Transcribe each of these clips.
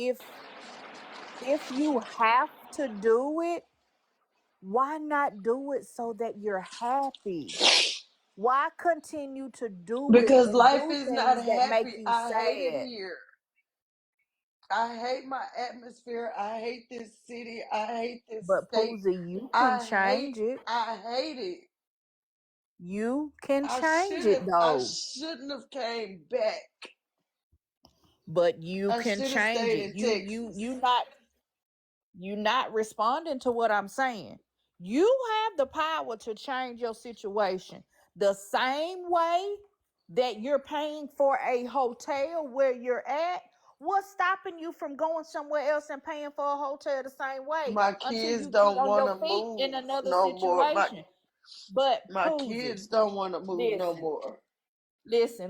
if you have to do it, why not do it so that you're happy? Why continue to do it Because and life do is not things that make happy. you I hate it sad? here. I hate my atmosphere. I hate this city. I hate this But state. Poozie, you can I hate change it. I hate it. You can I change should it have I though. shouldn't have came back. But you I can should have change stayed it. in Texas. You not responding to what I'm saying. You have the power to change your situation. The same way that you're paying for a hotel where you're at, what's stopping you from going somewhere else and paying for a hotel the same way My until kids you get don't on want your to feet in move another no more. situation? But My Poozie, kids don't want to move no listen, more.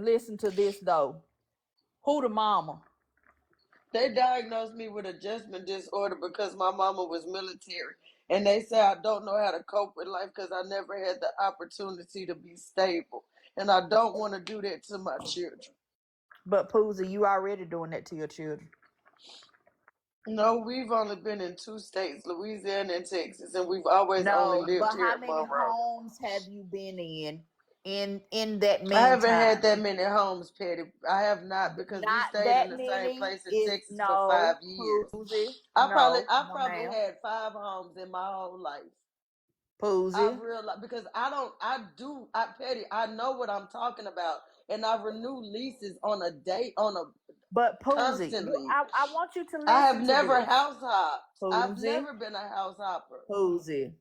listen to this though. Who the mama? They diagnosed me with adjustment disorder because my mama was military. And they say I don't know how to cope with life because I never had the opportunity to be stable. And I don't want to do that to my children. But Poozie, you already doing that to your children. No, we've only been in 2 states, Louisiana and Texas, and we've always only No, lived but here how in many Monroe. homes have you been in that I haven't had meantime? that many homes, Petty. I have not because we Not stayed in that the same many place in is Texas for no 5 years. Poozie. I probably No, I no probably ma'am. had 5 homes in my whole life. I've Poozie. realized because I Petty, I know what I'm talking about. And I renew leases on a day on a But Poozie, constantly. I want you to I have listen to never this. house hopped. I've Poozie, never been a house hopper. Poozie.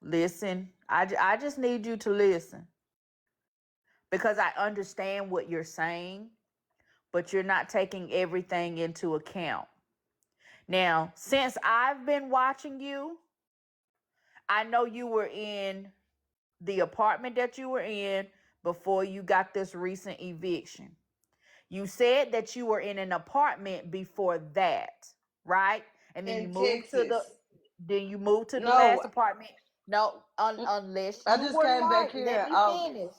Listen. I just need you to listen because I understand what you're saying, but you're not taking everything into account. Now, since I've been watching you, I know you were in the apartment that you were in before you got this recent eviction. You said that you were in an apartment before that, right? And then In Texas. you moved to the No, last apartment. No, unless I you just were came back right. here Let in me August. finish.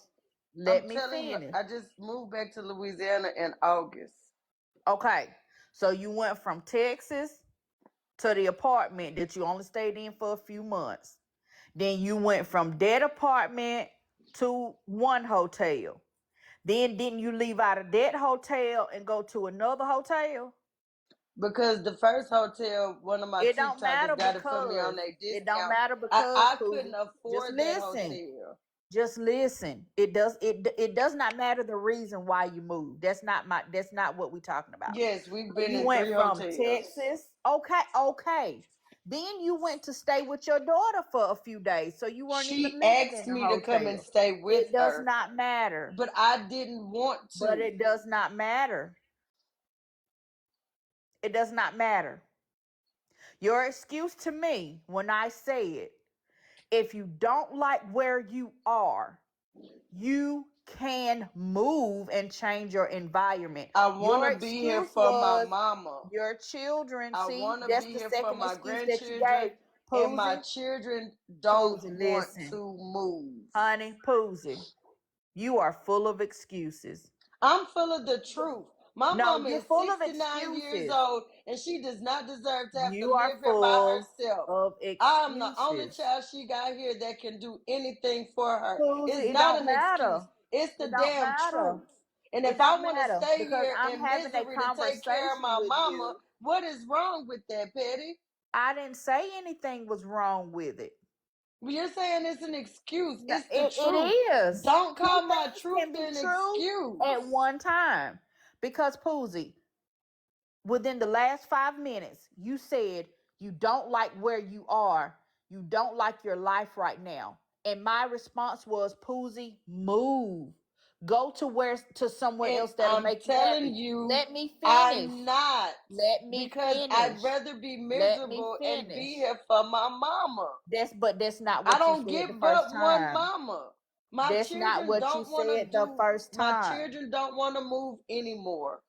Let I'm me telling you, finish. I just moved back to Louisiana in August. Okay. So you went from Texas to the apartment that you only stayed in for a few months. Then you went from that apartment to one hotel. Then didn't you leave out of that hotel and go to another hotel? Because the first hotel, one of my It don't TikTokers matter got it for me on because their it don't discount. matter I, because I couldn't Poozie. Just afford that listen. hotel. Just listen. It does not matter the reason why you moved. That's not what we're talking about. Yes, we've So been you in went 3 from hotels. Texas. Okay. Then you went to stay with your daughter for a few days. So you weren't even She living asked in a me to come and hotel. stay with It does her, not matter. but I didn't want But to. it does not matter. It does not matter. Your excuse to me when I said, if you don't like where you are, you can move and change your environment. I want Your to be here excuse for my was mama. your children. I See, want to that's be the here for second my excuse that you gave. grandchildren, and my Poozie, children don't Poozie, want listen. to move. Honey, Poozie, you are full of excuses. I'm full of the truth. My No, mama you're is full of 69 years excuses. old and she does not deserve to have to You are live here by full herself. of I'm the only excuses. child she got here that can do anything for her. It's Poozie, it not don't an excuse, matter. it's the It don't damn matter. truth. And It if I don't want to matter stay because here I'm in having a misery to take care of conversation my with mama, you. what is wrong with that, Petty? I didn't say anything was wrong with it. You're saying it's an excuse. No, It's the it truth. is. Don't Two call my things truth can be an true at excuse. one time. Because Poozie, within the last 5 minutes, you said you don't like where you are. You don't like your life right now. And my response was, Poozie, move. Go to somewhere And else that'll I'm make you telling happy. you, Let me finish. I'm not. Let me Because I'd finish. rather be Let me miserable and be finish. here for my mama. That's not I what you don't said the give first up one time. mama. My That's not children what you don't want to said the do, first my time. children don't want to move anymore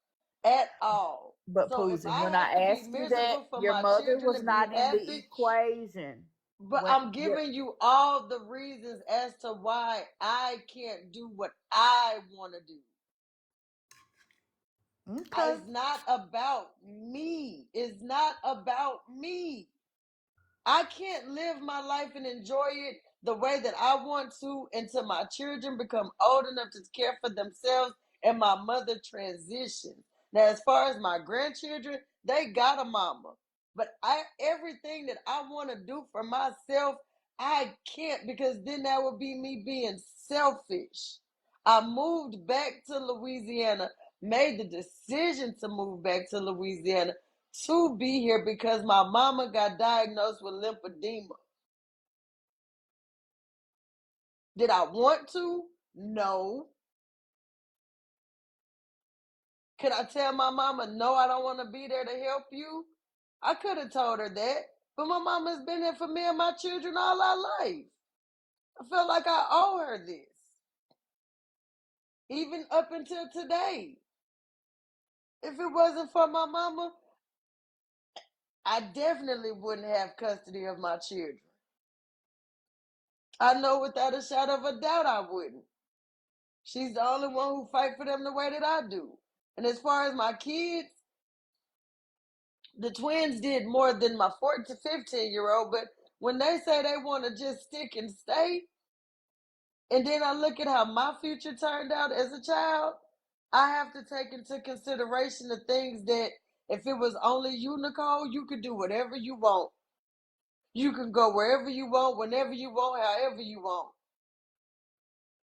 at all. But So if Poozie, I when have to I be asked you that, miserable for your my mother children was to be not in the happy, equation. but When I'm giving you all the reasons as to why I can't do what I want to do. okay, It's not about me. is not about me. I can't live my life and enjoy it the way that I want to until my children become old enough to care for themselves and my mother transitions. Now, as far as my grandchildren, they got a mama. But everything that I want to do for myself, I can't, because then that would be me being selfish. I moved back to Louisiana, made the decision to move back to Louisiana to be here because my mama got diagnosed with lymphedema. Did I want to? No. Could I tell my mama, no, I don't want to be there to help you? I could have told her that. But my mama's been there for me and my children all our life. I feel like I owe her this. Even up until today. If it wasn't for my mama, I definitely wouldn't have custody of my children. I know without a shadow of a doubt I wouldn't. She's the only one who fight for them the way that I do. And as far as my kids, the twins did more than my 14 to 15-year-old. But when they say they want to just stick and stay, and then I look at how my future turned out as a child, I have to take into consideration the things that if it was only you, Nicole, you could do whatever you want. You can go wherever you want, whenever you want, however you want.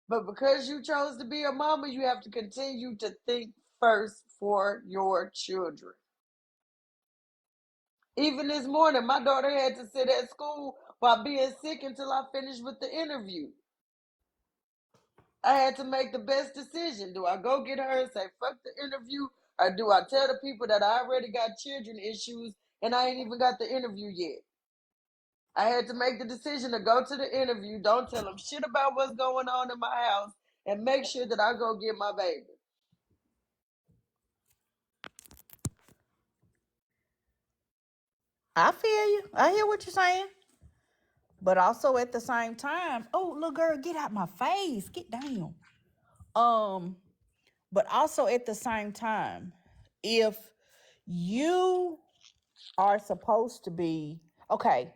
But because you chose to be a mama, you have to continue to think first for your children. Even this morning, my daughter had to sit at school while being sick until I finished with the interview. I had to make the best decision. Do I go get her and say, fuck the interview? Or do I tell the people that I already got children issues and I ain't even got the interview yet? I had to make the decision to go to the interview, don't tell them shit about what's going on in my house, and make sure that I go get my baby. I feel you. I hear what you're saying. But also at the same time, oh, little girl, get out my face. Get down. Um, but also at the same time, if you are supposed to be okay,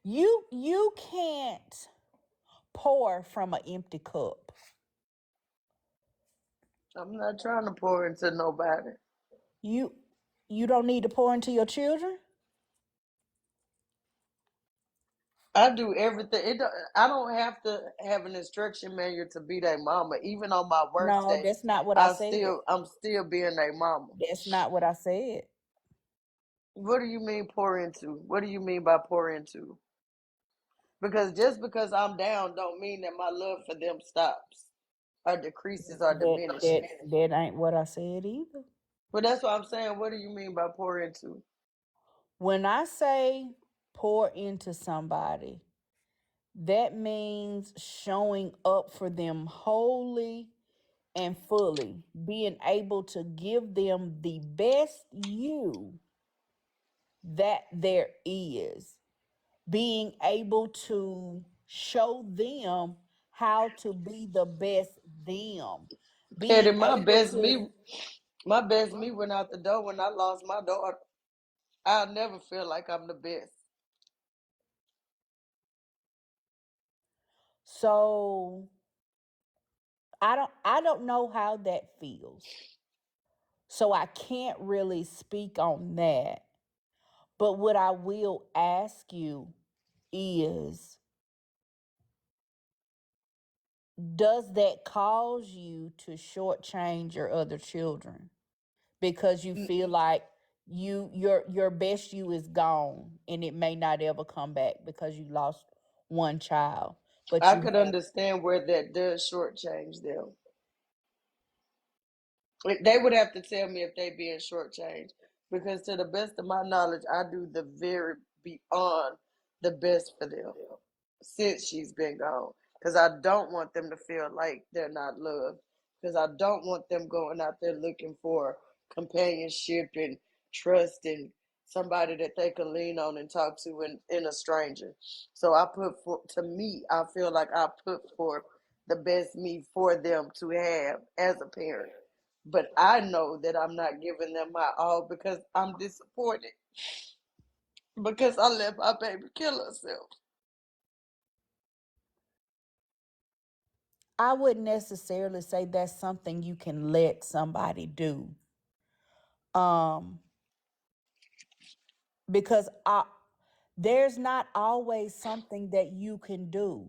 you can't pour from an empty cup. I'm not trying to pour into nobody. You you don't need to pour into your children. I do everything. I don't have to have an instruction manual to be their mama. Even on my worst No, days, that's not what I said. I'm still being their mama. That's not what I said. What do you mean pour into? What do you mean by pour into? Because just because I'm down don't mean that my love for them stops or decreases or That diminishes. that ain't what I said either. But that's what I'm saying. What do you mean by pour into? When I say pour into somebody, that means showing up for them wholly and fully, being able to give them the best you that there is, being able to show them how to be the best them, Petty, being able to. my best me went out the door when I lost my daughter. I'll never feel like I'm the best. So I don't know how that feels. So I can't really speak on that. But what I will ask you is, does that cause you to shortchange your other children because you feel like your best you is gone and it may not ever come back because you lost one child, but I you could have. understand where that does shortchange them. They would have to tell me if they being shortchanged, because to the best of my knowledge, I do the very beyond the best for them since she's been gone. Because I don't want them to feel like they're not loved. Because I don't want them going out there looking for companionship and trust and somebody that they can lean on and talk to in a stranger. So to me, I feel like I put forth the best me for them to have as a parent. But I know that I'm not giving them my all because I'm disappointed because I let my baby kill herself. I wouldn't necessarily say that's something you can let somebody do. Um, because there's not always something that you can do.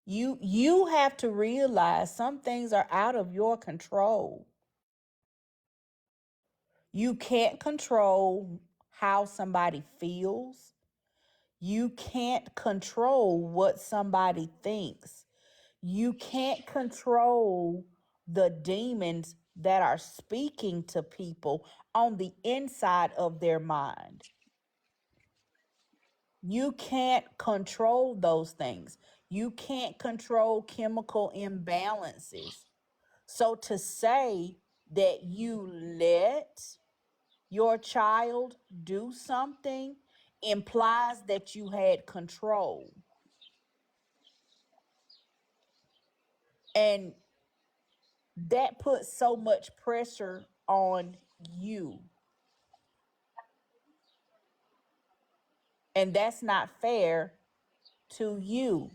You have to realize some things are out of your control. You can't control how somebody feels. You can't control what somebody thinks. You can't control the demons that are speaking to people on the inside of their mind. You can't control those things. You can't control chemical imbalances. So to say that you let your child do something implies that you had control. And that puts so much pressure on you. And that's not fair to you.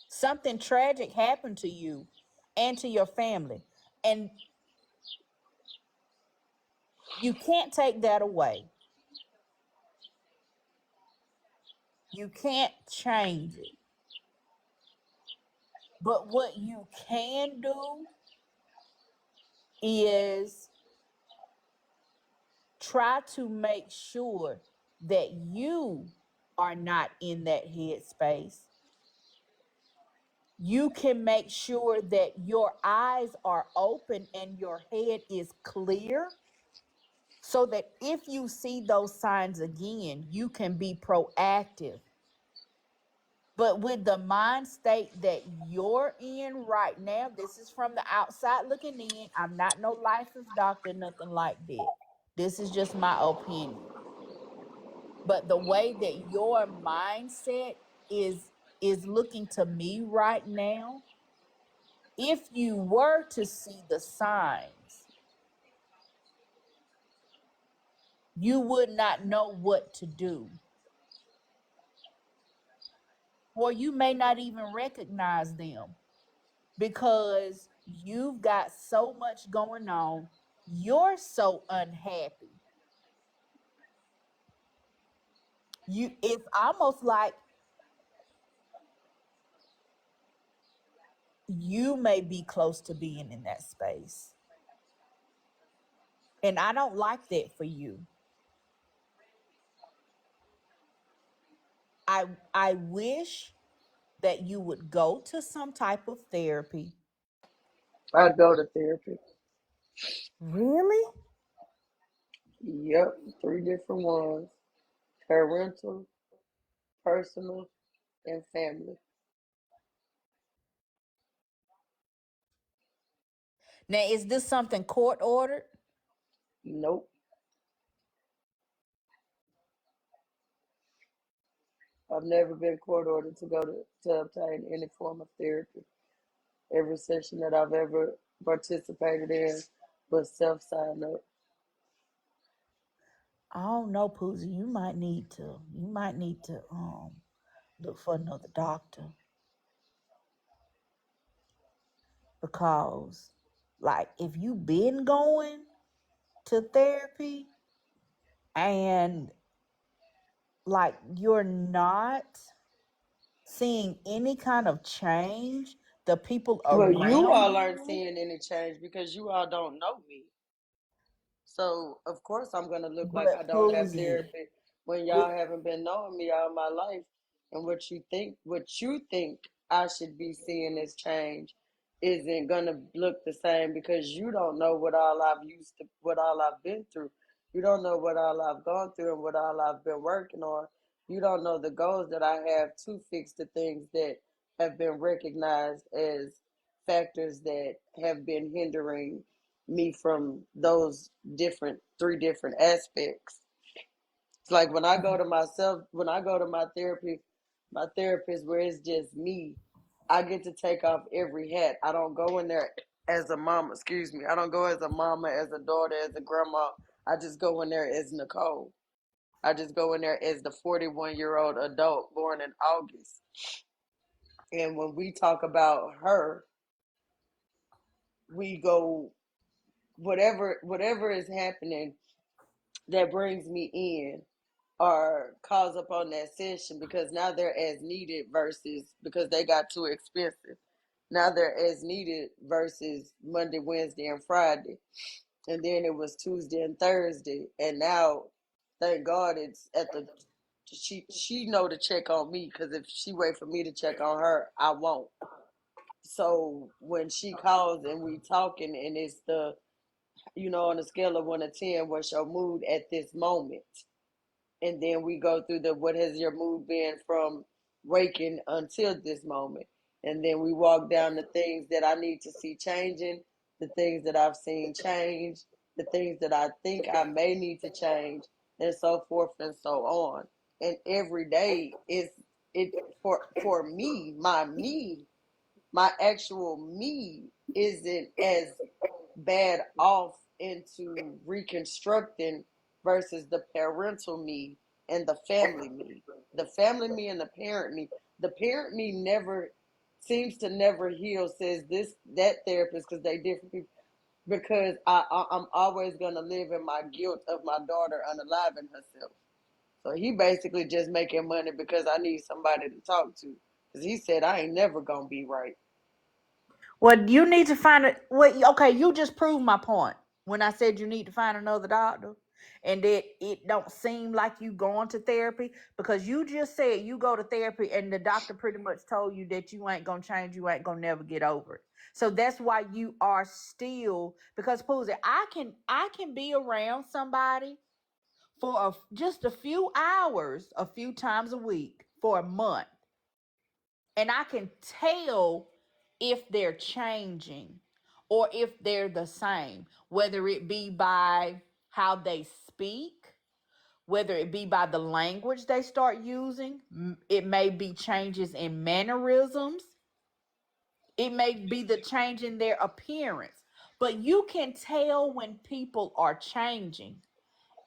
Something tragic happened to you and to your family. And you can't take that away. You can't change it. But what you can do is try to make sure that you are not in that headspace. You can make sure that your eyes are open and your head is clear so that if you see those signs again, you can be proactive. But with the mind state that you're in right now, this is from the outside looking in. I'm not no licensed doctor, nothing like that. This is just my opinion. But the way that your mindset is looking to me right now, if you were to see the signs, you would not know what to do. Or you may not even recognize them because you've got so much going on. You're so unhappy. It's almost like you may be close to being in that space. And I don't like that for you. I wish that you would go to some type of therapy. I go to therapy. Really? Yep, three different ones: parental, personal, and family. Now, is this something court ordered? Nope, I've never been court ordered to go to obtain any form of therapy. Every session that I've ever participated in was self signed up. I don't know, Poozie. You might need to look for another doctor because like if you been going to therapy and like you're not seeing any kind of change, the people Well, you around all aren't you, seeing any change because you all don't know me. So of course I'm gonna look like I but don't have Poozie, therapy when we, y'all haven't been knowing me all my life. And what you think I should be seeing as change isn't gonna look the same because you don't know what all I've been through. You don't know what all I've gone through and what all I've been working on. You don't know the goals that I have to fix the things that have been recognized as factors that have been hindering me from those different three different aspects. It's like when I go to my therapist where it's just me, I get to take off every hat. I don't go in there as a mama, excuse me. I don't go as a mama, as a daughter, as a grandma. I just go in there as Nicole. I just go in there as the 41-year-old adult born in August. And when we talk about her, we go whatever is happening that brings me in or calls up on that session because now they're as needed versus because they got too expensive. Now they're as needed versus Monday, Wednesday, and Friday. And then it was Tuesday and Thursday. And now, thank God, it's at the she know to check on me because if she wait for me to check on her, I won't. So when she calls and we talking and it's the on a scale of 1 to 10, what's your mood at this moment? And then we go through the what has your mood been from waking until this moment. And then we walk down the things that I need to see changing, the things that I've seen change, the things that I think I may need to change, and so forth and so on. And every day is it for me, my actual me isn't as bad off into reconstructing versus the parental me and the family me. The family me and the parent me. The parent me never seems to never heal, says this that therapist because they different people. Because I'm always gonna live in my guilt of my daughter unaliving herself. So he basically just making money because I need somebody to talk to. Because he said I ain't never gonna be right. Well, you need to find it. Well, okay, you just proved my point when I said you need to find another doctor, and that it don't seem like you going to therapy because you just said you go to therapy, and the doctor pretty much told you that you ain't gonna change, you ain't gonna never get over it. So that's why you are still because Poozie, I can be around somebody for just a few hours, a few times a week for a month, and I can tell if they're changing or if they're the same, whether it be by how they speak, whether it be by the language they start using, it may be changes in mannerisms, it may be the change in their appearance. But you can tell when people are changing.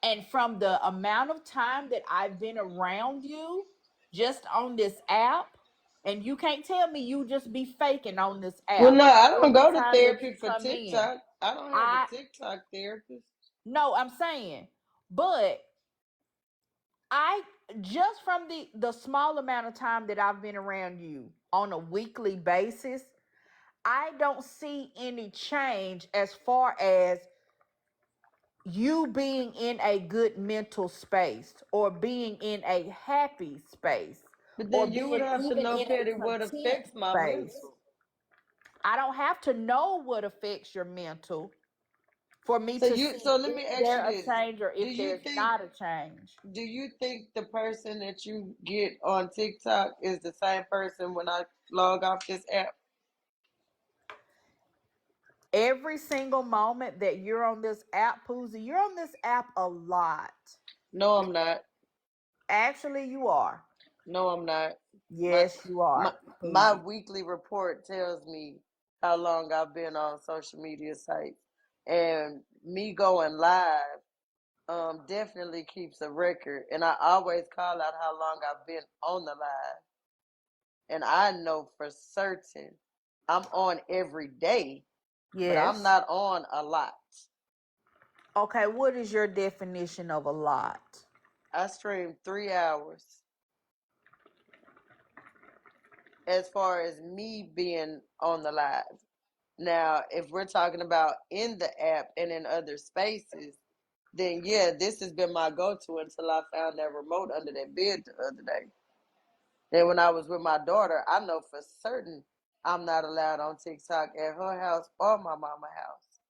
And from the amount of time that I've been around you just on this app, and you can't tell me you just be faking on this Well, app. no, I don't Every go to time that you therapy for come in, TikTok. I don't have a I TikTok therapist. no, I'm saying, but I just from the small amount of time that I've been around you on a weekly basis, I don't see any change as far as you being in a good mental space or being in a happy space But or then you would being have to even know, in a Petty, what content affects my space. mental. I don't have to know what affects your mental for me to So see let me if ask you there's a this: change or Do if you there's think not a change. do you think the person that you get on TikTok is the same person when I log off this app? Every single moment that you're on this app, Poozie, you're on this app a lot. No, I'm not. Actually, you are. No, I'm not. My Yes, you my are, my Poozie. weekly report tells me how long I've been on social media sites, and me going live definitely keeps a record. And I always call out how long I've been on the live, and I know for certain I'm on every day, but I'm Yes. not on a lot. Okay, what is your definition of a lot? I stream 3 hours as far as me being on the live. Now, if we're talking about in the app and in other spaces, then yeah, this has been my go-to until I found that remote under that bed the other day. Then when I was with my daughter, I know for certain I'm not allowed on TikTok at her house or my mama house.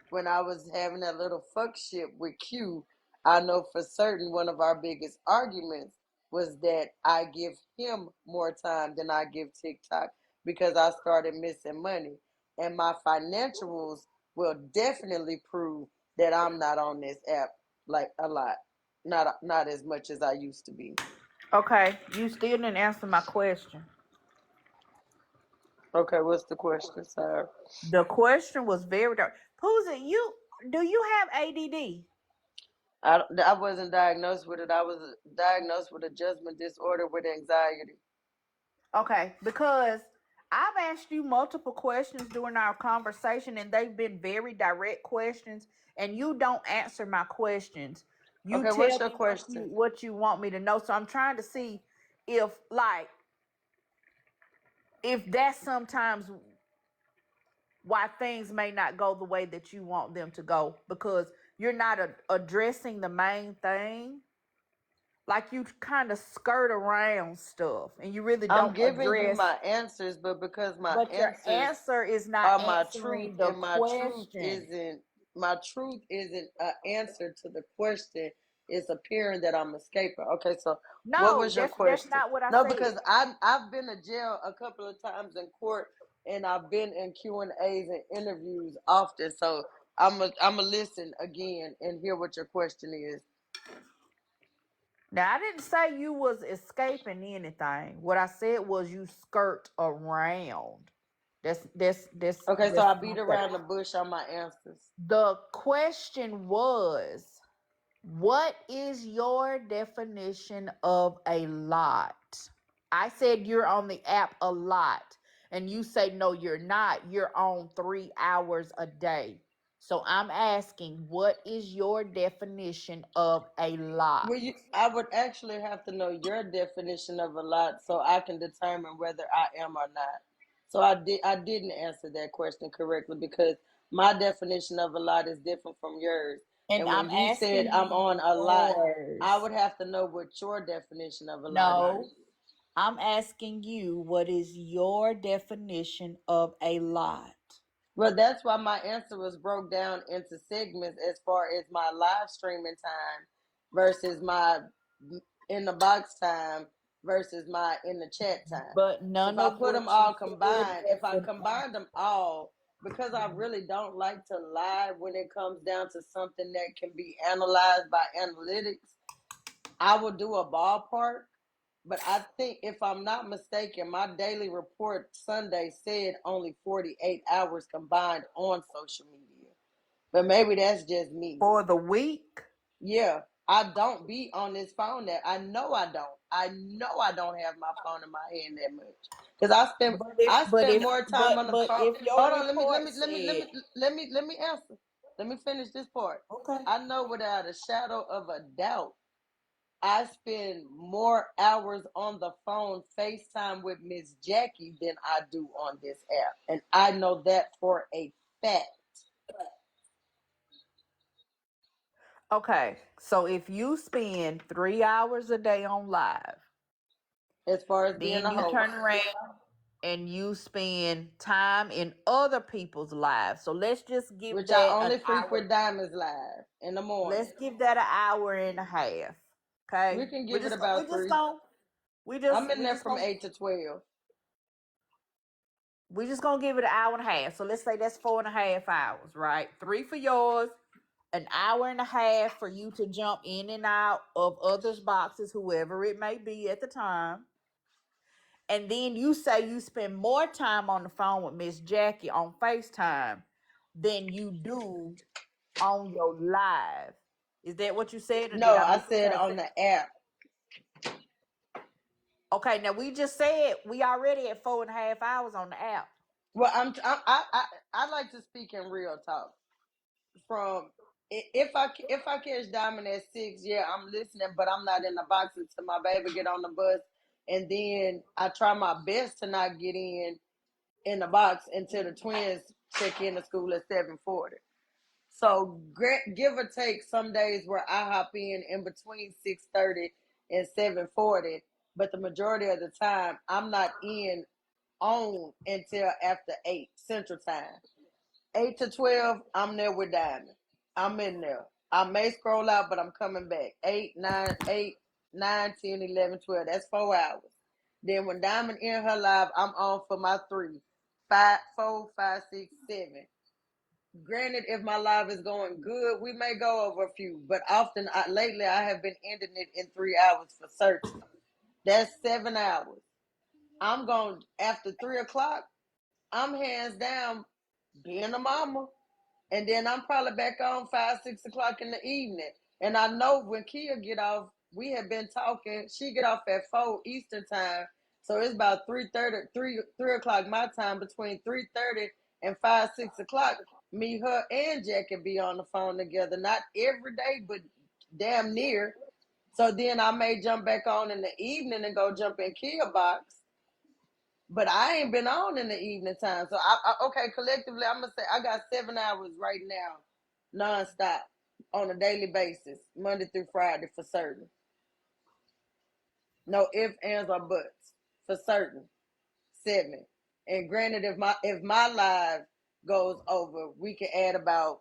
When I was having that little fuck shit with Q, I know for certain one of our biggest arguments was that I give him more time than I give TikTok because I started missing money. And my financials will definitely prove that I'm not on this app like a lot. Not as much as I used to be. Okay, you still didn't answer my question. Okay, what's the question, sir? The question was very dark. Poozie, do you have ADD? I wasn't diagnosed with it. I was diagnosed with adjustment disorder with anxiety. Okay, because I've asked you multiple questions during our conversation and they've been very direct questions and you don't answer my questions. You Okay, what's tell your me question? what you want me to know. So I'm trying to see if if that's sometimes why things may not go the way that you want them to go because you're not addressing the main thing. Like you kind of skirt around stuff and you really I'm don't giving you address. my answers, but because my But your answers answer is not are my truth, answering the and question. my truth isn't an answer to the question. It's appearing that I'm escaping. Okay, so what No, was your that's question? not what I No, said. because I've been to jail a couple of times in court, and I've been in Q&As and interviews often. So I'm a listen again and hear what your question is. Now I didn't say you was escaping anything. What I said was you skirt around. Okay, so That's I my beat thing. around the bush on my answers. The question was, what is your definition of a lot? I said you're on the app a lot. And you say, no, you're not. You're on 3 hours a day. So I'm asking, what is your definition of a lot? Well, I would actually have to know your definition of a lot so I can determine whether I am or not. So I didn't answer that question correctly because my definition of a lot is different from yours. And And when I'm you said asking I'm you on a lot, I yours. would have to know what your definition of a lot No, is. I'm asking you, what is your definition of a lot? Well, that's why my answer was broke down into segments as far as my live streaming time versus my in the box time versus my in the chat time. But So if none I of put them what you all said combined, if was I an combined them all, because I really don't like to lie when it comes down to something that can be analyzed by analytics, I will do a ballpark, but I think if I'm not mistaken, my daily report Sunday said only 48 hours combined on social media. But maybe that's just me. for the week. Yeah, I don't be on this phone that I know I don't. I know I don't have my phone in my hand that much because I spend more time on the But phone. if your Hold on, let me let report me let me let said, me let me let me answer. Let me finish this part. okay, I know without a shadow of a doubt I spend more hours on the phone FaceTime with Miss Jackie than I do on this app. And I know that for a fact. okay, so if you spend 3 hours a day on live, As far as being then a you turn host, around and you spend time in other people's lives. So let's just give which I that an only hour. frequent Diamonds Live in the morning. Let's give that an hour and a half. We Okay, can give it we about just 3. gonna I'm in we there just from gonna 8 to 12. we just gonna give it an hour and a half. So let's say that's 4.5 hours, right? Three for yours, an hour and a half for you to jump in and out of others' boxes, whoever it may be at the time. And then you say you spend more time on the phone with Miss Jackie on FaceTime than you do on your live. Is that what you said, or did No, I I miss said something? on the app. Okay, now we just said we already at 4.5 hours on the app. Well, I like to speak in real talk. From if I catch Diamond at 6, yeah, I'm listening, but I'm not in the box until my baby get on the bus, and then I try my best to not get in the box until the twins check in to school at 7:40. So give or take, some days where I hop in between 6:30 and 7:40, but the majority of the time I'm not in on until after 8 Central Time. 8 to 12, I'm there with Diamond. I'm in there. I may scroll out, but I'm coming back. 8, 9, 8, 9, 10, 11, 12. That's 4 hours. Then when Diamond in her live, I'm on for my 3, 5, 4, 5, 6, 7. Granted, if my live is going good, we may go over a few, but often lately I have been ending it in 3 hours for certain. That's 7 hours. I'm going after 3 o'clock. I'm hands down being a mama. And then I'm probably back on 5, 6 o'clock in the evening. And I know when Kia get off, we have been talking. She get off at 4 Eastern time, so it's about 3:30, 3 o'clock my time. Between 3:30 and 5, 6 o'clock, me, her, and Jack can be on the phone together. Not every day, but damn near. So then I may jump back on in the evening and go jump in Kia box. But I ain't been on in the evening time. So okay, collectively, I'm gonna say I got 7 hours right now, nonstop, on a daily basis, Monday through Friday for certain. No ifs, ands, or buts for certain. 7. And granted, if my live goes over, we can add about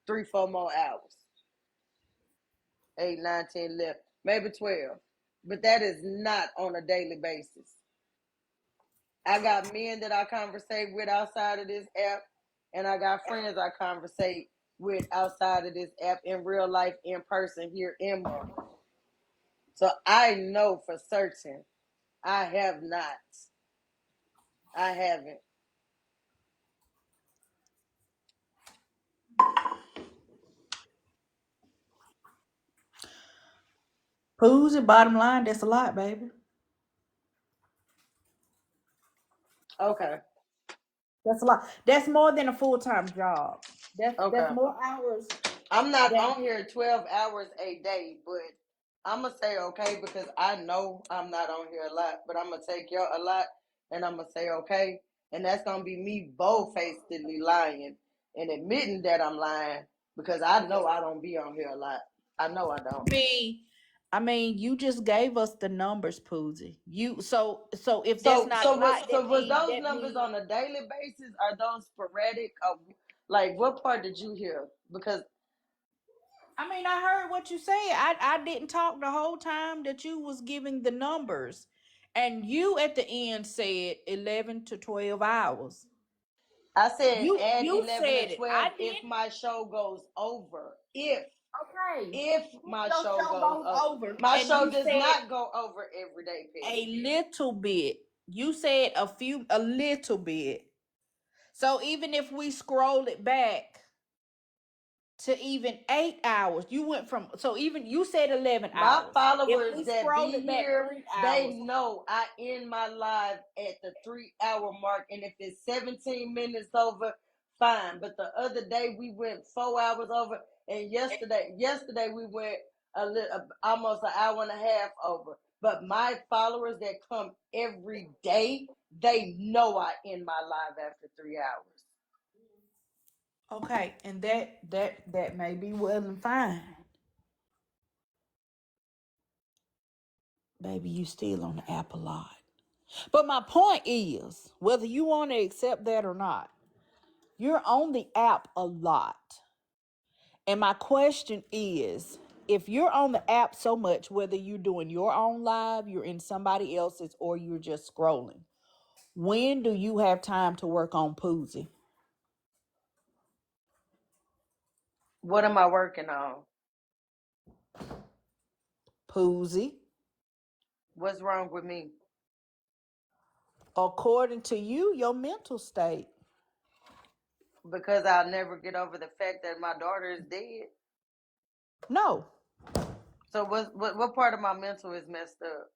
3, 4 more hours. 8, 9, 10, 11, maybe 12. But that is not on a daily basis. I got men that I conversate with outside of this app, and I got friends I conversate with outside of this app in real life, in person here in Myrtle. So I know for certain I have not. I haven't. Poozie, bottom line, that's a lot, baby. Okay. That's a lot. That's more than a full time job. That's Okay. more hours I'm not than on here 12 hours a day, but I'm going to say okay because I know I'm not on here a lot, but I'm going to take y'all a lot and I'm going to say okay. And that's going to be me bold-facedly lying and admitting that I'm lying because I know I don't be on here a lot. I know I don't. me. I mean, you just gave us the numbers, Poozie. You so if that's So, not a so lot, was so was those numbers on a daily basis? Are those sporadic? Like, what part did you hear? Because I mean, I heard what you said. I didn't talk the whole time that you was giving the numbers. And you at the end said 11 to 12 hours. I said add You 11 to said it. I 12 if didn't. my show goes over. Okay. If If my your show show goes goes over. over My and show you does said not go over every day, a Petty. little bit. You said a little bit. So even if we scroll it back to even 8 hours, you went from so even you said 11 My hours. If followers we that scroll be it back here, 3 hours, they know I end my live at the 3 hour mark. And if it's 17 minutes over, fine. But the other day we went 4 hours over, and yesterday we went almost an hour and a half over. But my followers that come every day, they know I end my live after 3 hours. okay, and that may be well and fine. Baby, you still on the app a lot. But my point is, whether you want to accept that or not, you're on the app a lot. And my question is, if you're on the app so much, whether you're doing your own live, you're in somebody else's, or you're just scrolling, when do you have time to work on Poozie? What am I working on? Poozie, What's wrong with me? according to you, your mental state. Because I'll never get over the fact that my daughter is dead. No, So what part of my mental is messed up?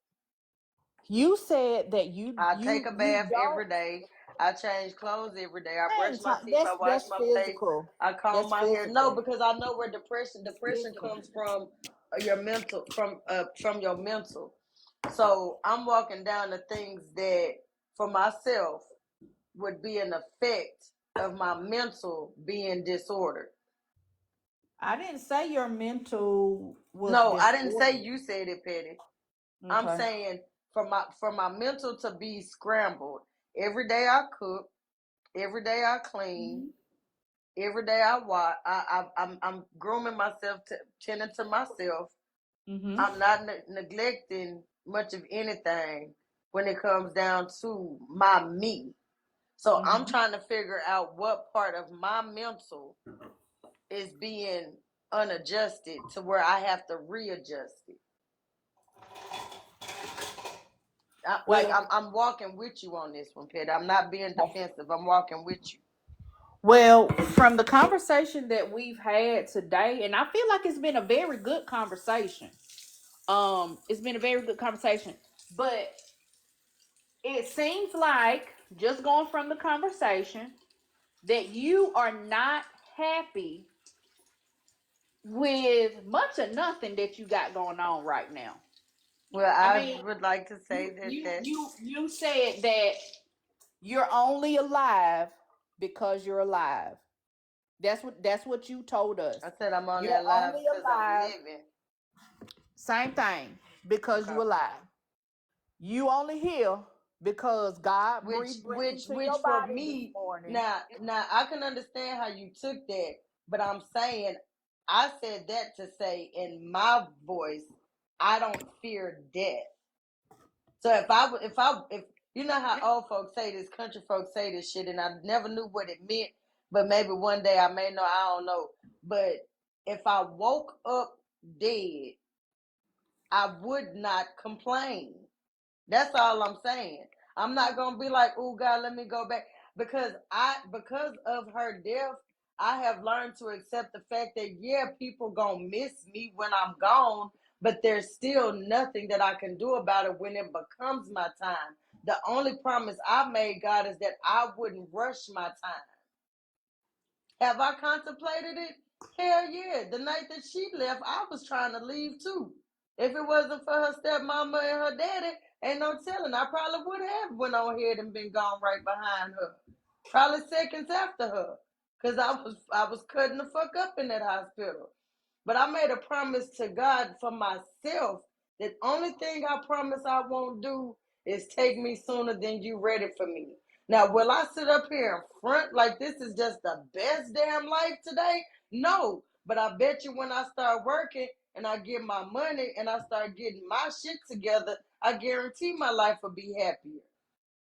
you said that you I take you a you bath don't. every day. I change clothes every day. I That brush ain't my teeth. I wash that's my face. physical. I comb That's my hair. No, physical. because I know where depression Physical. comes from your mental from your mental. So I'm walking down the things that for myself would be an effect of my mental being disordered. I didn't say your mental was No, I didn't say disordered. you said it, Petty. I'm Okay. saying for my mental to be scrambled. Every day I cook, every day I clean, Mm-hmm. every day I watch. I'm grooming myself, tending to myself. Mm-hmm. I'm not neglecting much of anything when it comes down to my me. So I'm Mm-hmm. trying to figure out what part of my mental is being unadjusted to where I have to readjust it. like Well, I'm walking with you on this one, Petty. I'm not being defensive. I'm walking with you. well, from the conversation that we've had today, and I feel like it's been a very good conversation. It's been a very good conversation, but it seems like just going from the conversation that you are not happy with much or nothing that you got going on right now. Well, I I mean, would like to say you that you you said that you're only alive because you're alive. That's what you told us. I said I'm only You're alive only because I'm alive. living. Same thing because Okay. you alive. You only here because God which breathed breath which into which your for body this me, morning. now I can understand how you took that, but I'm saying, I said that to say in my voice, I don't fear death. So if you know how old folks say this, country folks say this shit, and I never knew what it meant, but maybe one day I may know. I don't know. But if I woke up dead, I would not complain. That's all I'm saying. I'm not gonna be like, oh God, let me go back, because of her death, I have learned to accept the fact that yeah, people gonna miss me when I'm gone, but there's still nothing that I can do about it when it becomes my time. The only promise I made God is that I wouldn't rush my time. Have I contemplated it? Hell yeah. The night that she left, I was trying to leave too. If it wasn't for her stepmama and her daddy, ain't no telling. I probably would have went on ahead and been gone right behind her. Probably seconds after her. Cause I was cutting the fuck up in that hospital. But I made a promise to God for myself that only thing I promise I won't do is take me sooner than you ready for me. Now, will I sit up here in front like this is just the best damn life today? No. But I bet you when I start working and I get my money and I start getting my shit together, I guarantee my life will be happier.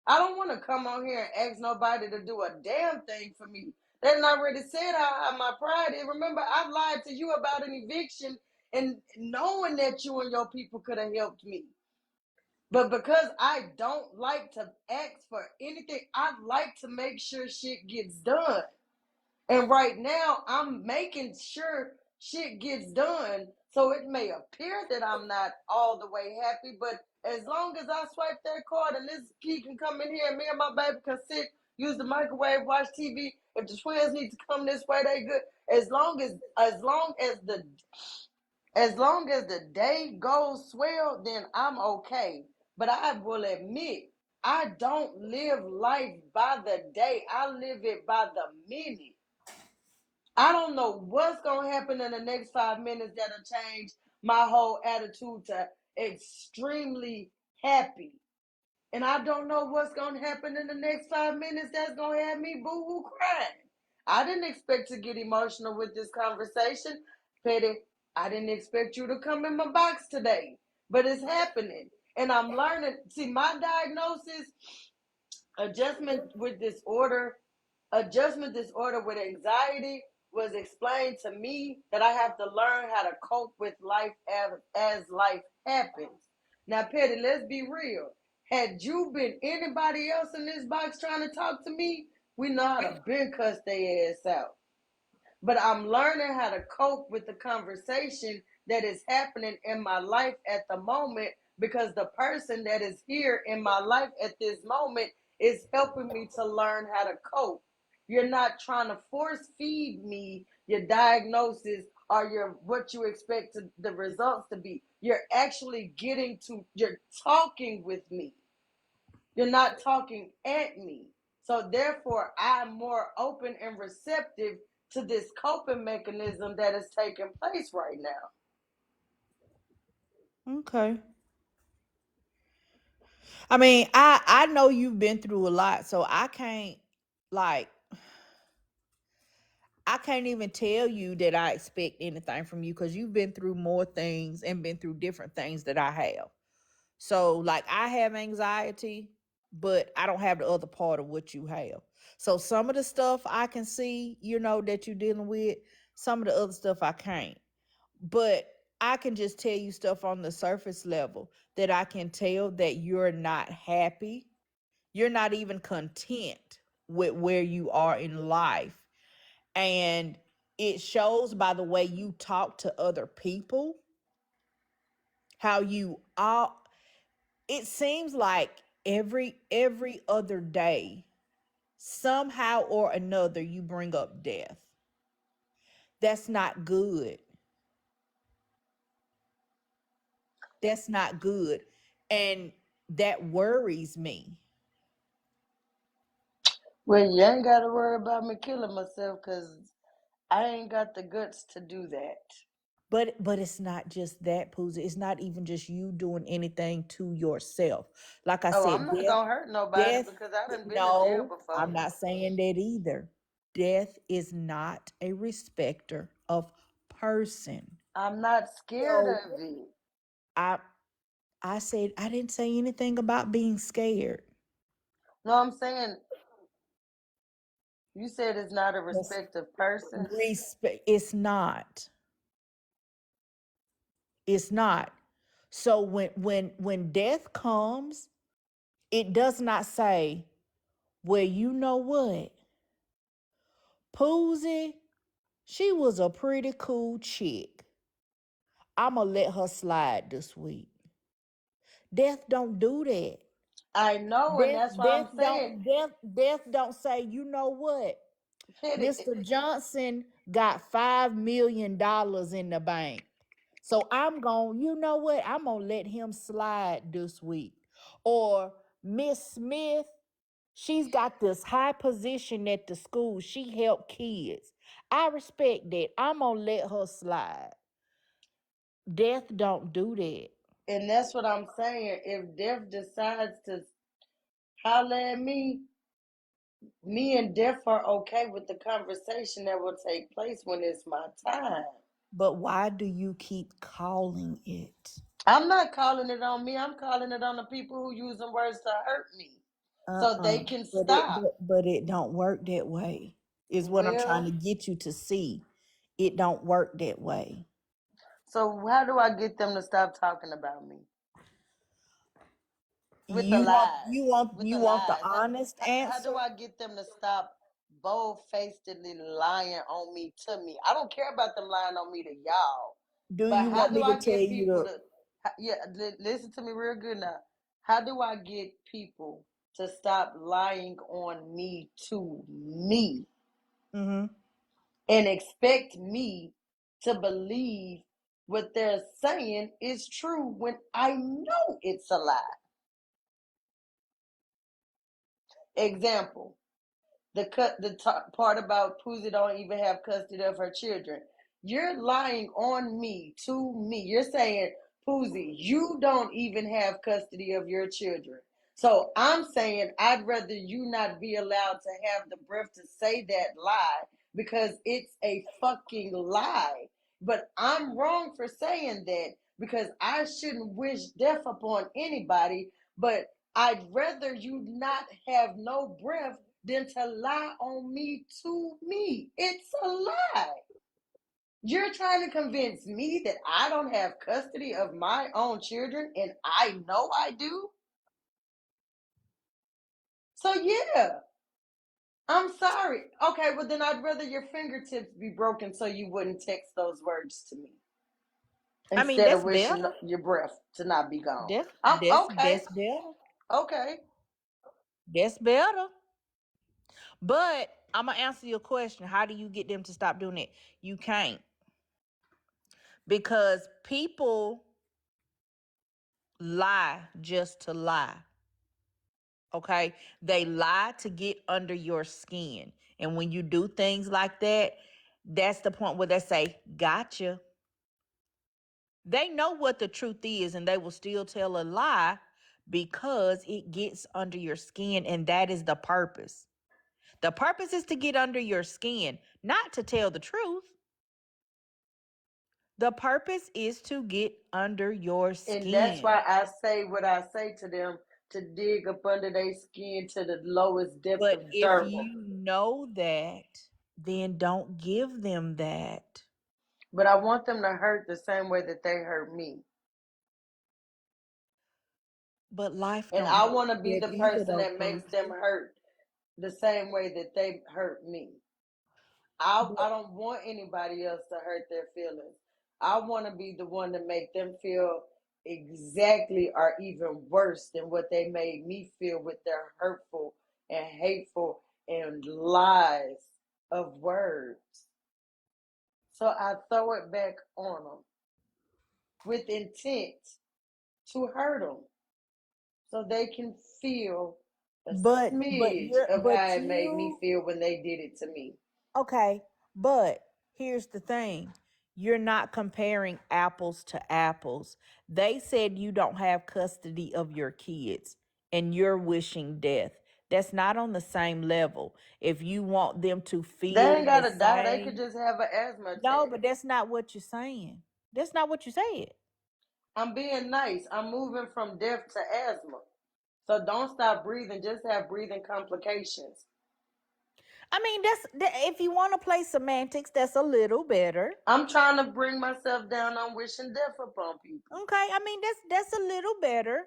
I don't want to come on here and ask nobody to do a damn thing for me. They done already said how high my pride is. Remember, I've lied to you about an eviction and knowing that you and your people could have helped me. But because I don't like to ask for anything, I like to make sure shit gets done. And right now, I'm making sure shit gets done. So it may appear that I'm not all the way happy, but as long as I swipe that card and this key can come in here and me and my baby can sit, use the microwave, watch TV. If the twins need to come this way, they good. As long as the day goes swell, then I'm okay. But I will admit, I don't live life by the day. I live it by the minute. I don't know what's gonna happen in the next 5 minutes that'll change my whole attitude to extremely happy. And I don't know what's gonna happen in the next 5 minutes that's gonna have me boo-hoo crying. I didn't expect to get emotional with this conversation. Petty, I didn't expect you to come in my box today. But it's happening. And I'm learning. See, my diagnosis, adjustment with disorder adjustment disorder with anxiety, was explained to me that I have to learn how to cope with life as life happens. Now, Petty, let's be real. Had you been anybody else in this box trying to talk to me, we know how to been cuss their ass out. But I'm learning how to cope with the conversation that is happening in my life at the moment, because the person that is here in my life at this moment is helping me to learn how to cope. You're not trying to force feed me your diagnosis or your what you expect the results to be. You're talking with me. You're not talking at me. So therefore, I'm more open and receptive to this coping mechanism that is taking place right now. Okay. I mean, I know you've been through a lot, so like I can't even tell you that I expect anything from you because you've been through more things and been through different things that I have. So, like, I have anxiety, but I don't have the other part of what you have. So, some of the stuff I can see, that you're dealing with, some of the other stuff I can't. But I can just tell you stuff on the surface level that I can tell that you're not happy. You're not even content with where you are in life. And it shows by the way you talk to other people, how you all it seems like every other day, somehow or another, you bring up death. That's not good. That's not good. And that worries me. Well, you ain't got to worry about me killing myself because I ain't got the guts to do that. But it's not just that, Pooza. It's not even just you doing anything to yourself. Like I Oh, I'm said, not gonna hurt nobody death, because I done been to jail no, before. I'm not saying that either. Death is not a respecter of person. I'm not scared So of it. I I said I didn't say anything about being scared. No, I'm saying you said it's not a Yes. respective person. Respect, it's not. It's not. So when death comes, it does not say, well, you know what? Poozie, she was a pretty cool chick. I'ma let her slide this week. Death don't do that. I know, and Death, that's why death I'm saying, don't, death, death don't say, you know what? Mr. Johnson got $5 million in the bank. So I'm going, you know what? I'm gonna let him slide this week. Or Miss Smith, she's got this high position at the school. She helped kids. I respect that. I'm gonna let her slide. Death don't do that. and that's what I'm saying. If Death decides to holler at me and Death are okay with the conversation that will take place when it's my time. But why do you keep calling it? I'm not calling it on me. I'm calling it on the people who using words to hurt me, so Uh-uh. they can But it stop. but it don't work that way. Is what I'm trying Well, to get you to see. It don't work that way. so how do I get them to stop talking about me with the You want lies? you want With you the want the lies. honest How do answer? I get them to stop bold-facedly lying on me to me? I don't care about them lying on me to y'all, Do but you how want do me to I tell get you people to to? Yeah, listen to me real good now. How do I get people to stop lying on me to me mm-hmm. and expect me to believe what they're saying is true when I know it's a lie? Example: the part about Poozie don't even have custody of her children. You're lying on me to me. You're saying, Poozie, you don't even have custody of your children. So I'm saying I'd rather you not be allowed to have the breath to say that lie because it's a fucking lie. But I'm wrong for saying that because I shouldn't wish death upon anybody. But I'd rather you not have no breath than to lie on me to me. It's a lie. You're trying to convince me that I don't have custody of my own children, and I know I do. So, yeah, I'm sorry. Okay, well, then I'd rather your fingertips be broken so you wouldn't text those words to me I mean, instead of that's wishing better. your breath to not be gone. That's I'm that's okay. that's better. Okay. That's better. But I'm gonna answer your question. How do you get them to stop doing it? You can't, because people lie just to lie. Okay, they lie to get under your skin, and when you do things like that, that's the point where they say, "Gotcha." They know what the truth is, and they will still tell a lie because it gets under your skin, and that is the purpose. The purpose is to get under your skin, not to tell the truth. The purpose is to get under your And that's why skin. I say what I say to them, to dig up under their skin to the lowest depth But of if dirt. you know that, then don't give them that. but I want them to hurt the same way that they hurt me. But life And don't I work want to be like the that either person though, that makes them Poozie. hurt the same way that they hurt me. I But don't want anybody else to hurt their feelings. I want to be the one to make them feel exactly or even worse than what they made me feel with their hurtful and hateful and lies of words. So I throw it back on them with intent to hurt them so they can feel a smidge of how but it made me you feel when they did it to me. okay, but here's the thing. You're not comparing apples to apples. They said you don't have custody of your kids and you're wishing death. That's not on the same level. If you want them to They feel ain't the gotta die. They could same, just have an asthma no, attack. but that's not what you're saying. That's not what you said. I'm being nice. I'm moving from death to asthma. So don't stop breathing. Just have breathing complications. I mean, if you want to play semantics, that's a little better. I'm trying to bring myself down on wishing death upon people. Okay, I mean that's a little better,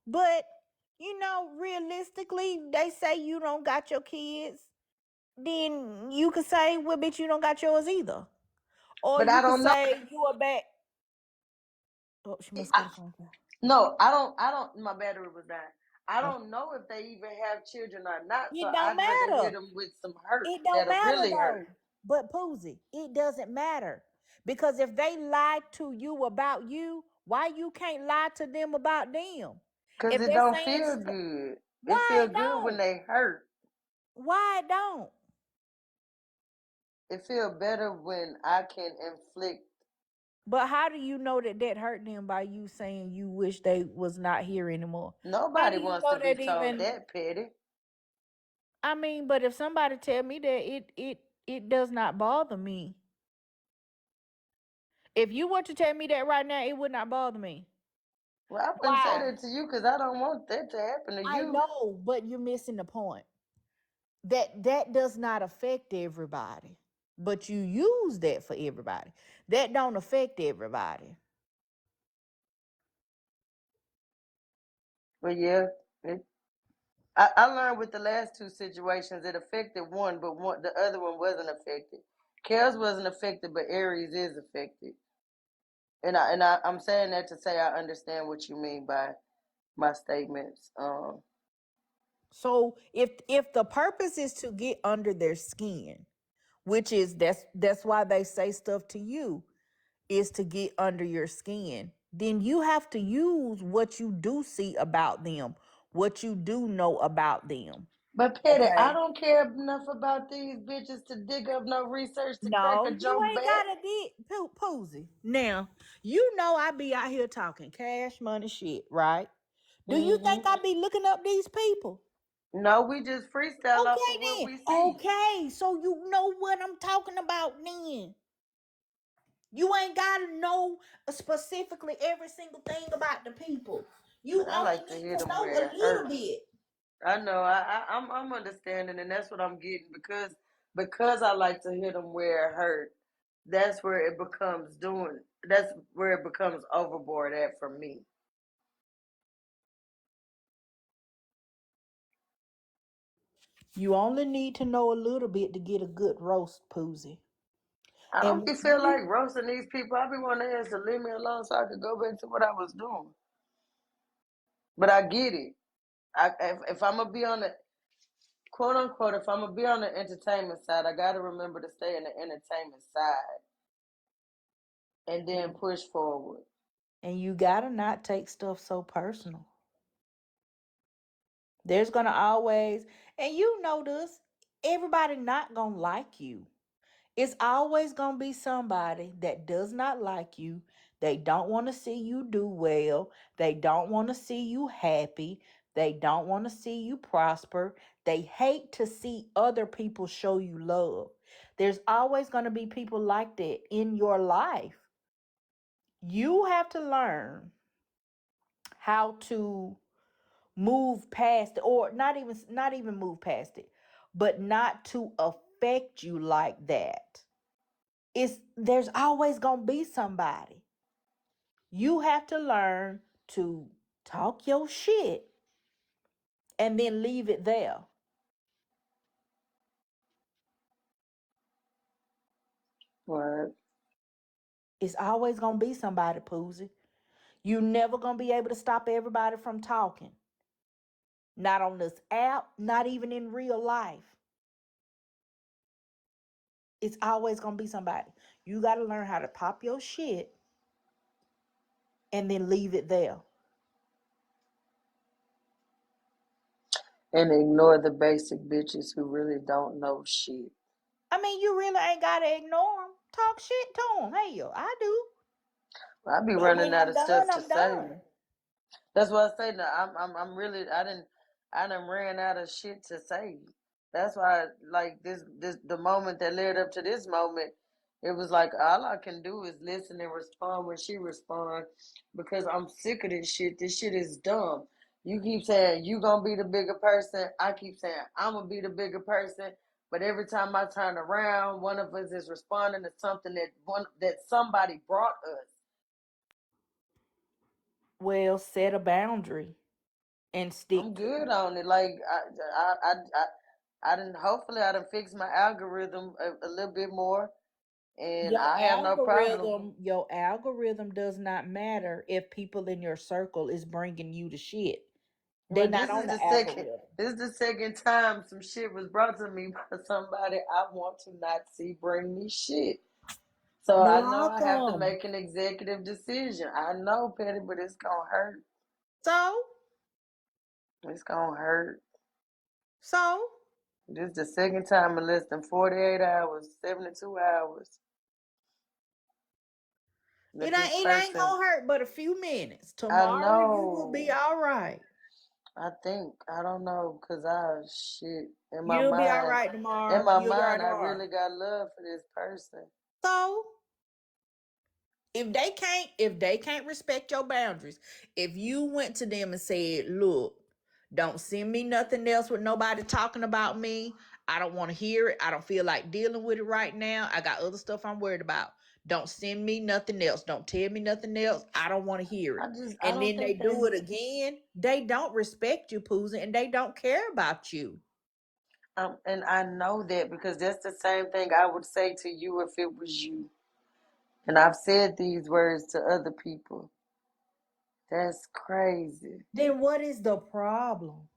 but realistically, they say you don't got your kids, then you could say, well, bitch, you don't got yours either, or But you I could don't know. say you a bad. Oh, she must got a phone call. No, I don't. My battery was dying. I Oh, don't know if they even have children or not. So it don't I'd rather hit matter. them with some hurt It don't that'll matter really hurt. though. But Poozie, it doesn't matter because if they lied to you about you, why you can't lie to them about them? Cause If it they're don't saying feel good. It why feel it good when don't? they hurt. Why it don't? It feel better when I can inflict. But how do you know that that hurt them by you saying you wish they was not here anymore? How Nobody do you wants to know be that told even? that, petty. I mean, but if somebody tell me that it does not bother me. If you were to tell me that right now, it would not bother me. Well, I wouldn't say Why? that to you because I don't want that to happen to I you. know, but you're missing the point. That does not affect everybody. But you use that for everybody. That don't affect everybody. But yeah, it, I learned with the last two situations it affected one, but the other one wasn't affected. Kels wasn't affected, but Aries is affected. I'm saying that to say I understand what you mean by my statements. So if the purpose is to get under their skin, which is that's why they say stuff to you, is to get under your skin, then you have to use what you do see about them, what you do know about them. But Petty, I Okay. don't care enough about these bitches to dig up no research to crack No, a you joke ain't back. gotta get Poozy. Now, you know I be out here talking cash money shit, right? Do you think Hmm. I be looking up these people? No, we just freestyle off of what Okay we then. see. Okay, so you know what I'm talking about then. You ain't gotta know specifically every single thing about the people. You But I only like to need hit to them know a where it little hurts. bit. I know. I'm understanding, and that's what I'm getting because I like to hit them where it hurt. That's where it becomes doing. That's where it becomes overboard at for me. You only need to know a little bit to get a good roast, Poozy. I And don't be when feel you like roasting these people. I be wanting their ass to leave me alone so I could go back to what I was doing. But I get it. If I'm gonna be on the quote unquote, if I'm gonna be on the entertainment side, I gotta remember to stay in the entertainment side and then push forward. and you gotta not take stuff so personal. There's gonna always, and you know this, everybody not gonna like you. It's always gonna be somebody that does not like you. They don't want to see you do well. They don't want to see you happy. They don't want to see you prosper. They hate to see other people show you love. There's always gonna be people like that in your life. You have to learn how to move past it, or not even move past it, but not to affect you like that. There's always gonna be somebody. You have to learn to talk your shit and then leave it there. Right. It's always gonna be somebody, Poozie. You never gonna be able to stop everybody from talking. Not on this app, not even in real life. It's always gonna be somebody. You gotta learn how to pop your shit and then leave it there. And ignore the basic bitches who really don't know shit. I mean, you really ain't gotta ignore them. Talk shit to them. Hell, I do. I be But running when out I'm of done, stuff to I'm say. done. That's why I say that I'm really I done ran out of shit to say. That's why like this the moment that led up to this moment, it was like all I can do is listen and respond when she respond because I'm sick of this shit. This shit is dumb. You keep saying you gonna be the bigger person. I keep saying I'm gonna be the bigger person. But every time I turn around, one of us is responding to something that somebody brought us. Well, set a boundary and I'm stick to good it. on it. Like I didn't. Hopefully, I didn't fix my algorithm a little bit more, and I have no problem. Your algorithm does not matter if people in your circle is bringing you the shit. They But not this on is the the second. algorithm. This is the second time some shit was brought to me by somebody I want to not see bring me shit. So I know Block I have to them. make an executive decision. I know, Petty, but it's gonna hurt. So, It's gonna hurt. so This is the second time in less than 48 hours, 72 hours that this it ain't person. gonna hurt but a few minutes. I Tomorrow you will be know. all right. I think I don't know, cause I shit You'll be all right in tomorrow. my You'll be all right mind, I tomorrow. really got love for this person. So, if they can't respect your boundaries, if you went to them and said, "Look, don't send me nothing else with nobody talking about me. I don't want to hear it. I don't feel like dealing with it right now. I got other stuff I'm worried about. Don't send me nothing else. Don't tell me nothing else. I don't want to hear it." I And don't then they think do they. it again. They don't respect you, Pooza, and they don't care about you. And I know that because that's the same thing I would say to you if it was you. And I've said these words to other people. That's crazy. Then what is the problem?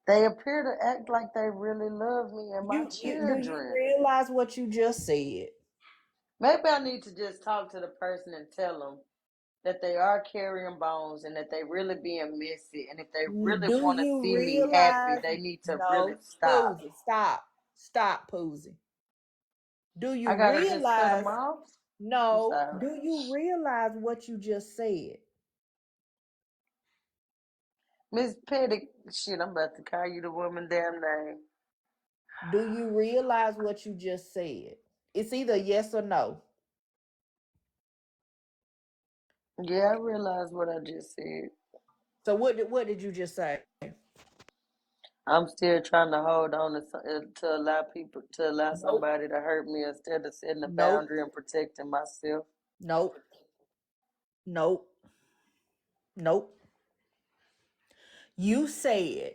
They appear to act like they really love me and my You do you children. realize what you just said? Maybe I need to just talk to the person and tell them that they are carrying bones and that they really being messy. And if they really Do want to you see me happy, realize? they need to really No, stop. Poozie, stop. Stop, Poozie. Do I you gotta just cut them realize? off. I'm No. sorry. Do you realize what you just said? Miss Petty, shit, I'm about to call you the woman damn name. Do you realize what you just said? It's either yes or no. Yeah, I realize what I just said. So what did you just say? I'm still trying to hold on to allow people to allow Nope. somebody to hurt me instead of setting a Nope. boundary and protecting myself. Nope. Nope. Nope. You said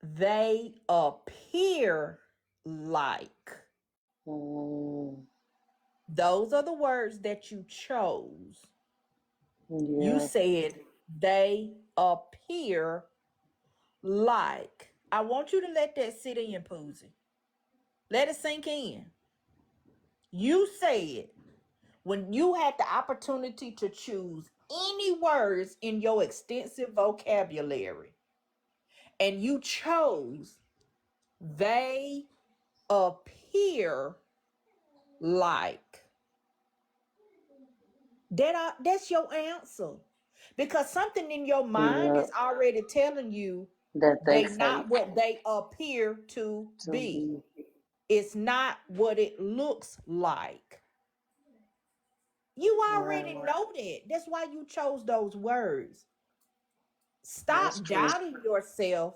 they appear like. Mm, Those are the words that you chose. You yeah, said they appear like. I want you to let that sit in, Poozie. Let it sink in. You said when you had the opportunity to choose any words in your extensive vocabulary, and you chose they appear like. That's your answer. Because something in your mind yeah, is already telling you that they they say not what they appear to to be. be. It's not what it looks like. You already Right, know that. That's why you chose those words. that's Stop true. doubting yourself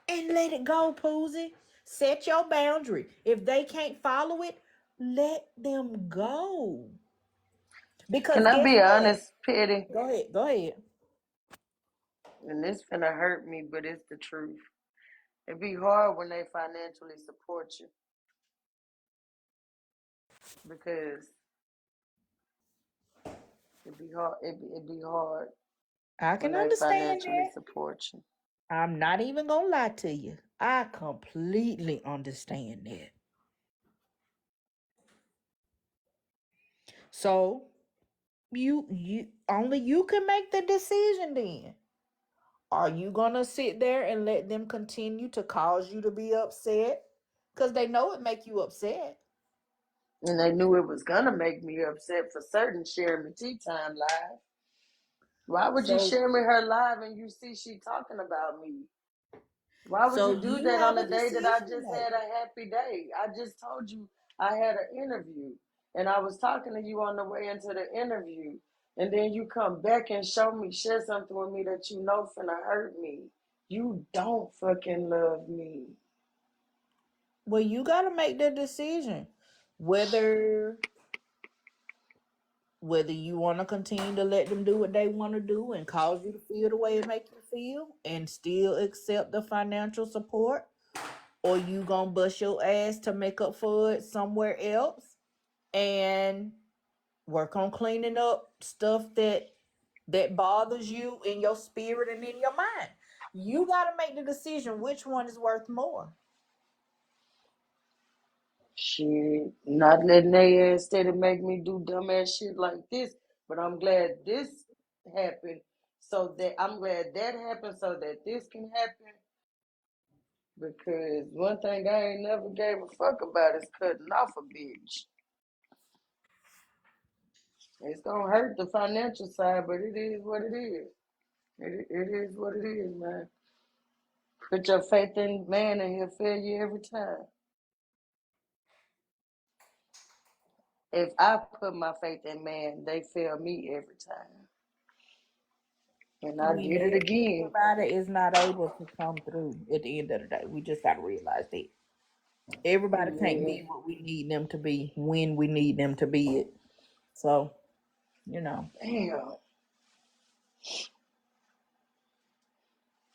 and let it go, Poozie. Set your boundary. If they can't follow it, let them go. Because Can I guess be what? honest, Petty? Go ahead. Go ahead. And this finna hurt me, but it's the truth. It be hard when they financially support you because it be hard. It be hard I when can they understand financially that. support you. I'm not even gonna lie to you. I completely understand that. So you only you can make the decision then. Are you gonna sit there and let them continue to cause you to be upset? Because they know it make you upset. And they knew it was gonna make me upset for certain sharing the tea time live. Why would you So share me her live and you see she talking about me? Why would so you do you that on have a the day that I decision to just make. had a happy day? I just told you I had an interview and I was talking to you on the way into the interview. And then you come back and share something with me that you know finna hurt me. You don't fucking love me. Well, you gotta make the decision whether whether you want to continue to let them do what they want to do and cause you to feel the way it make you feel and still accept the financial support, or you gonna bust your ass to make up for it somewhere else and work on cleaning up stuff that bothers you in your spirit and in your mind. You got to make the decision which one is worth more. Shit, not letting they ass stay to make me do dumbass shit like this. But I'm glad this happened I'm glad that happened so that this can happen. Because one thing I ain't never gave a fuck about is cutting off a bitch. It's gonna hurt the financial side, but it is what it is. It is what it is, man. Put your faith in man and he'll fail you every time. If I put my faith in man, they fail me every time. And I did it again. Everybody is not able to come through at the end of the day. We just got to realize that. Everybody can't Yeah. be what we need them to be when we need them to be it. So, you know. Damn.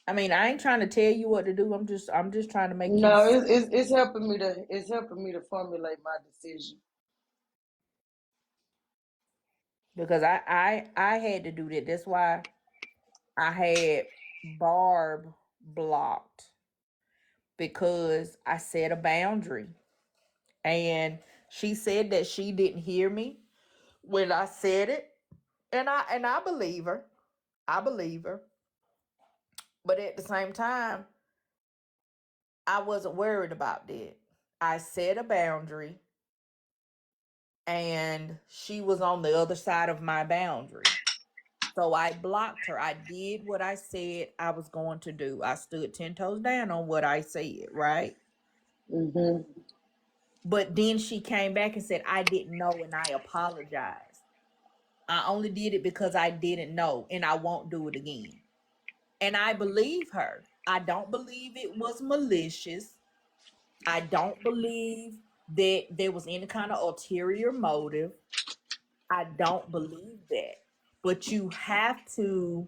I mean, I ain't trying to tell you what to do. I'm just trying to make you No, see, it's helping me to formulate my decision. because I had to do that. That's why I had Barb blocked, because I set a boundary. And she said that she didn't hear me when I said it. And I believe her. I believe her. But at the same time, I wasn't worried about that. I set a boundary and she was on the other side of my boundary. So I blocked her. I did what I said I was going to do. I stood 10 toes down on what I said, right? Mm-hmm. But then she came back and said, I didn't know and I apologized. I only did it because I didn't know and I won't do it again. And I believe her. I don't believe it was malicious. I don't believe that there was any kind of ulterior motive. I don't believe that. But you have to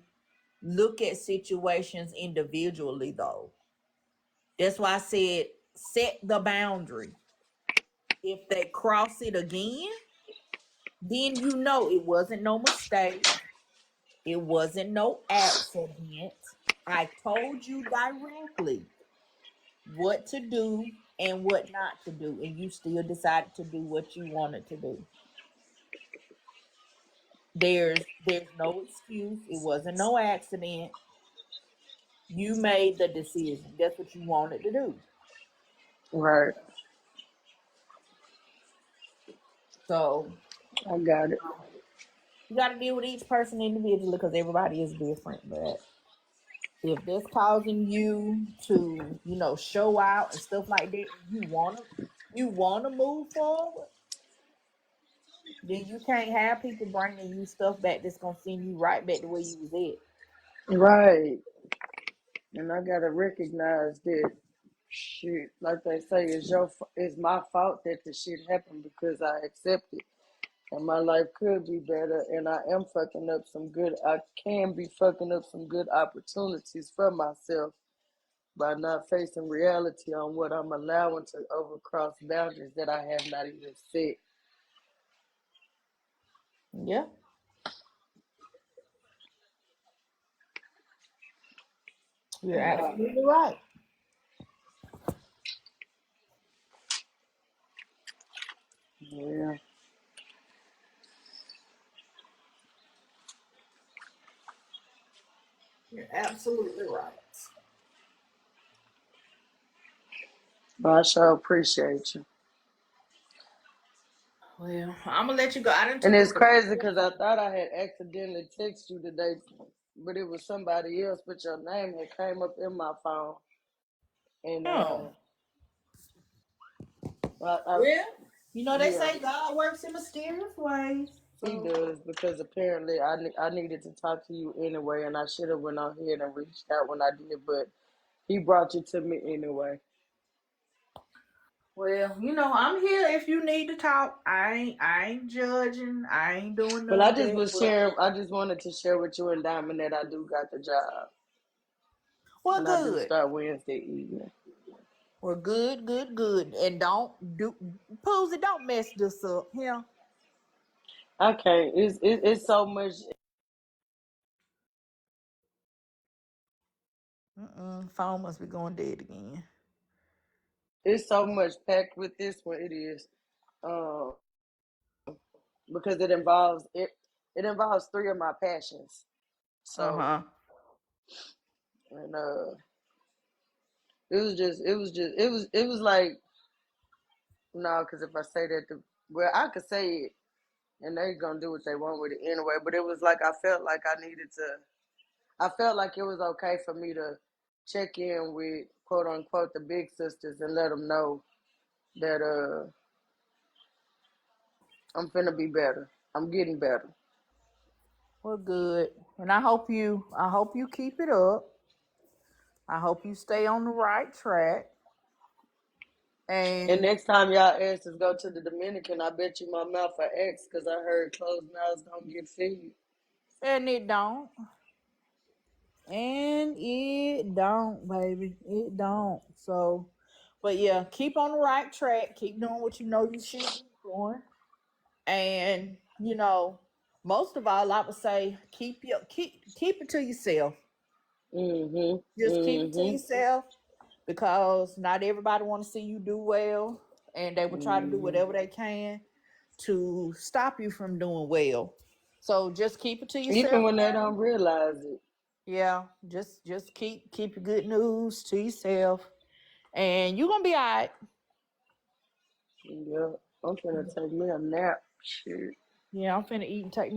look at situations individually, though. That's why I said set the boundary. If they cross it again, then you know it wasn't no mistake. It wasn't no accident. I told you directly what to do and what not to do, and you still decided to do what you wanted to do. There's no excuse. It wasn't no accident. You made the decision. That's what you wanted to do. Right. So I got it. you got to deal with each person individually because everybody is different. But if that's causing you to, show out and stuff like that, and you wanna move forward, then you can't have people bringing you stuff back that's gonna send you right back to where you was at. Right. And I gotta recognize that Shit, like they say, it's my fault that the shit happened because I accepted, and my life could be better. And I am fucking up some good. I can be fucking up some good opportunities for myself by not facing reality on what I'm allowing to overcross boundaries that I have not even set. Yeah, you're absolutely right. Yeah. You're absolutely right. But I sure appreciate you. Well, I'm gonna let you go. I done And took up it's a crazy because I thought I had accidentally texted you today, but it was somebody else. But your name had came up in my phone, and oh. I Well, they yeah, say God works in mysterious ways. he So, does because apparently I needed to talk to you anyway, and I should have went on ahead and reached out when I did, but he brought you to me anyway. well, I'm here if you need to talk. I ain't judging. I ain't doing But none I of just that. was But sharing. I just wanted to share with you and Diamond that I do got the job, well, and I do good. start Wednesday evening. Well, good, good, good. And don't do Poozie, don't mess this up. Yeah. I can't. It's so much. Phone must be going dead again. It's so much packed with this one. It is. Um, because it involves three of my passions. Uh So huh. and it was like no, because if I say that well I could say it and they're gonna do what they want with it anyway. But it was like I felt like I felt like it was okay for me to check in with quote unquote the big sisters and let them know that I'm finna be better. I'm getting better. Well, good. And I hope you keep it up. I hope you stay on the right track. And And next time y'all asses go to the Dominican, I bet you my mouth for X because I heard closed mouths don't get fed. and it don't. And it don't, baby. It don't. So, but yeah, keep on the right track. Keep doing what you know you should be doing. And most of all, I would say keep it to yourself. Mm-hmm. Just keep it to Mm-hmm. yourself because not everybody want to see you do well, and they will try to do Mm-hmm. whatever they can to stop you from doing well. So just keep it to Even yourself, when they girl. don't realize it. Yeah, just keep your good news to yourself, and you're gonna be all right. Yeah. I'm finna take me a nap. Shit. Yeah, I'm finna eat and take